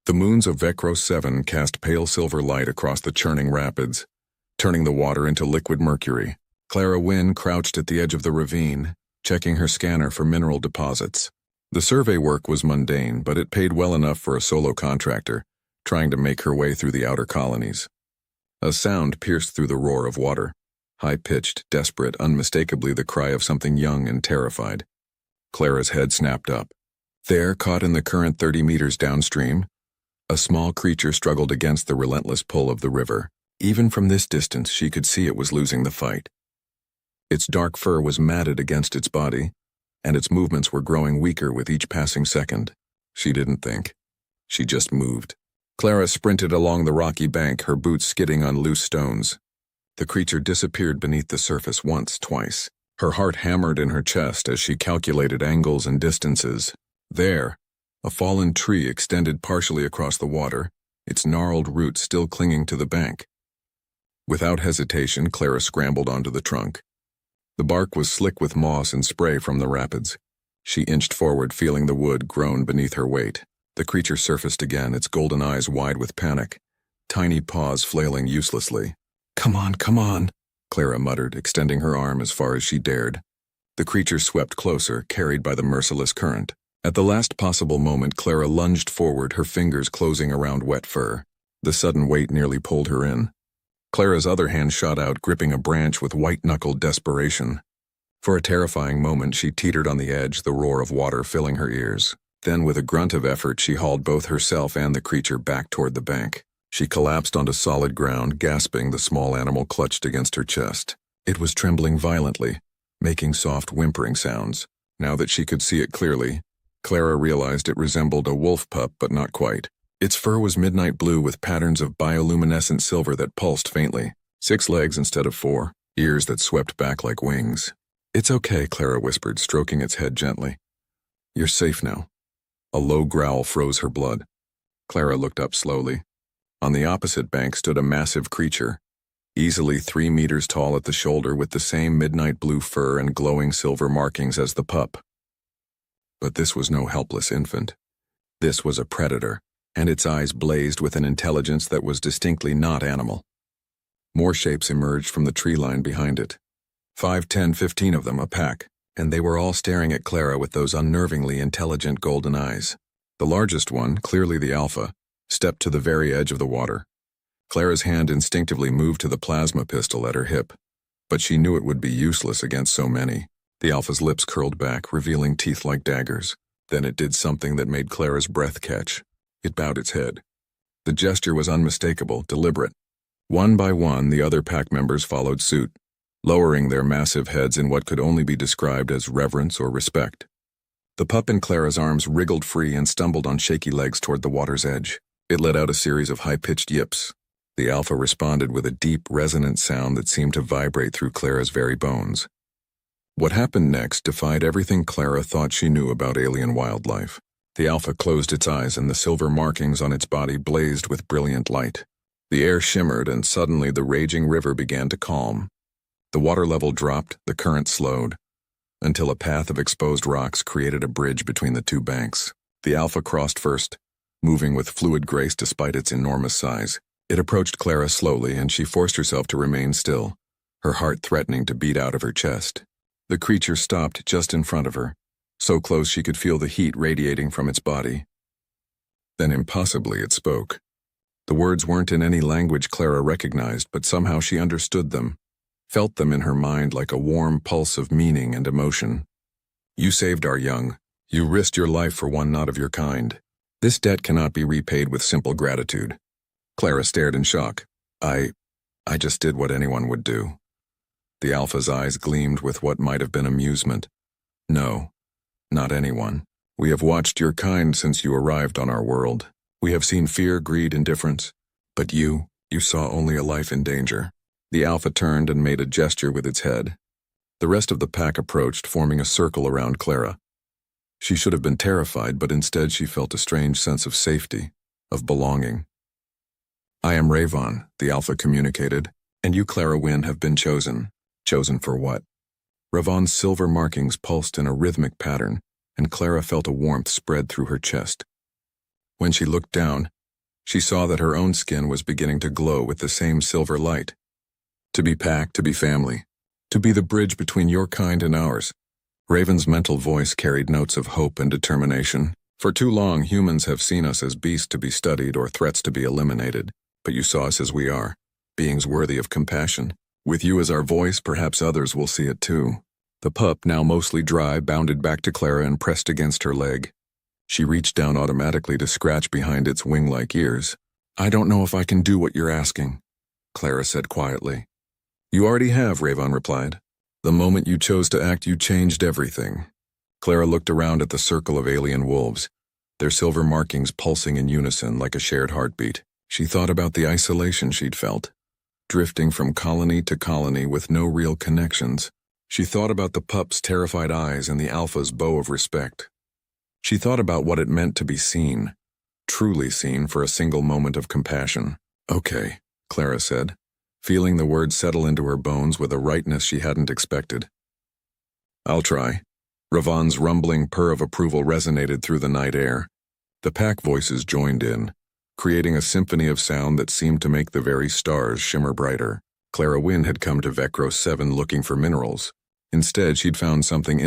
The moons of Vecro 7 cast pale silver light across the churning rapids, turning the water into liquid mercury. Clara Wynne crouched at the edge of the ravine, checking her scanner for mineral deposits. The survey work was mundane, but it paid well enough for a solo contractor, trying to make her way through the outer colonies. A sound pierced through the roar of water, high-pitched, desperate, unmistakably the cry of something young and terrified. Clara's head snapped up. There, caught in the current 30 meters downstream, a small creature struggled against the relentless pull of the river. Even from this distance, she could see it was losing the fight. Its dark fur was matted against its body, and its movements were growing weaker with each passing second. She didn't think. She just moved. Clara sprinted along the rocky bank, her boots skidding on loose stones. The creature disappeared beneath the surface once, twice. Her heart hammered in her chest as she calculated angles and distances. There, a fallen tree extended partially across the water, its gnarled roots still clinging to the bank. Without hesitation, Clara scrambled onto the trunk. The bark was slick with moss and spray from the rapids. She inched forward, feeling the wood groan beneath her weight. The creature surfaced again, its golden eyes wide with panic, tiny paws flailing uselessly. "Come on, come on," Clara muttered, extending her arm as far as she dared. The creature swept closer, carried by the merciless current. At the last possible moment, Clara lunged forward, her fingers closing around wet fur. The sudden weight nearly pulled her in. Clara's other hand shot out, gripping a branch with white-knuckled desperation. For a terrifying moment, she teetered on the edge, the roar of water filling her ears. Then, with a grunt of effort, she hauled both herself and the creature back toward the bank. She collapsed onto solid ground, gasping. The small animal clutched against her chest. It was trembling violently, making soft whimpering sounds. Now that she could see it clearly, Clara realized it resembled a wolf pup, but not quite. Its fur was midnight blue with patterns of bioluminescent silver that pulsed faintly. 6 legs instead of 4, ears that swept back like wings. "It's okay," Clara whispered, stroking its head gently. "You're safe now." A low growl froze her blood. Clara looked up slowly. On the opposite bank stood a massive creature, easily 3 meters tall at the shoulder, with the same midnight blue fur and glowing silver markings as the pup. But this was no helpless infant. This was a predator, and its eyes blazed with an intelligence that was distinctly not animal. More shapes emerged from the tree line behind it. 5, 10, 15 of them, a pack, and they were all staring at Clara with those unnervingly intelligent golden eyes. The largest one, clearly the alpha, stepped to the very edge of the water. Clara's hand instinctively moved to the plasma pistol at her hip, but she knew it would be useless against so many. The alpha's lips curled back, revealing teeth like daggers. Then it did something that made Clara's breath catch. It bowed its head. The gesture was unmistakable, deliberate. One by one, the other pack members followed suit, lowering their massive heads in what could only be described as reverence or respect. The pup in Clara's arms wriggled free and stumbled on shaky legs toward the water's edge. It let out a series of high-pitched yips. The alpha responded with a deep, resonant sound that seemed to vibrate through Clara's very bones. What happened next defied everything Clara thought she knew about alien wildlife. The alpha closed its eyes, and the silver markings on its body blazed with brilliant light. The air shimmered, and suddenly the raging river began to calm. The water level dropped, the current slowed, until a path of exposed rocks created a bridge between the two banks. The alpha crossed first, moving with fluid grace despite its enormous size. It approached Clara slowly, and she forced herself to remain still, her heart threatening to beat out of her chest. The creature stopped just in front of her, so close she could feel the heat radiating from its body. Then impossibly it spoke. The words weren't in any language Clara recognized, but somehow she understood them, felt them in her mind like a warm pulse of meaning and emotion. "You saved our young. You risked your life for one not of your kind. This debt cannot be repaid with simple gratitude." Clara stared in shock. I just did what anyone would do." The alpha's eyes gleamed with what might have been amusement. "No, not anyone. We have watched your kind since you arrived on our world. We have seen fear, greed, indifference. But you saw only a life in danger." The alpha turned and made a gesture with its head. The rest of the pack approached, forming a circle around Clara. She should have been terrified, but instead she felt a strange sense of safety, of belonging. "I am Rayvon," the alpha communicated, "and you, Clara Wynne, have been chosen." Chosen for what? Ravon's silver markings pulsed in a rhythmic pattern, and Clara felt a warmth spread through her chest. When she looked down, She saw that her own skin was beginning to glow with the same silver light. To be pack, to be family. To be the bridge between your kind and ours. Raven's mental voice carried notes of hope and determination. For too long, humans have seen us as beasts to be studied or threats to be eliminated. But you saw us as we are, beings worthy of compassion. With you as our voice, perhaps others will see it too. The pup, now mostly dry, bounded back to Clara and pressed against her leg. She reached down automatically to scratch behind its wing-like ears. I don't know if I can do what you're asking, Clara said quietly. You already have, Raven replied. The moment you chose to act, you changed everything. Clara looked around at the circle of alien wolves, their silver markings pulsing in unison like a shared heartbeat. She thought about the isolation she'd felt, drifting from colony to colony with no real connections. She thought about the pup's terrified eyes and the alpha's bow of respect. She thought about what it meant to be seen, truly seen for a single moment of compassion. Okay, Clara said, feeling the words settle into her bones with a rightness she hadn't expected. I'll try. Ravan's rumbling purr of approval resonated through the night air. The pack voices joined in, creating a symphony of sound that seemed to make the very stars shimmer brighter. Clara Wynne had come to Vecros 7 looking for minerals. Instead, she'd found something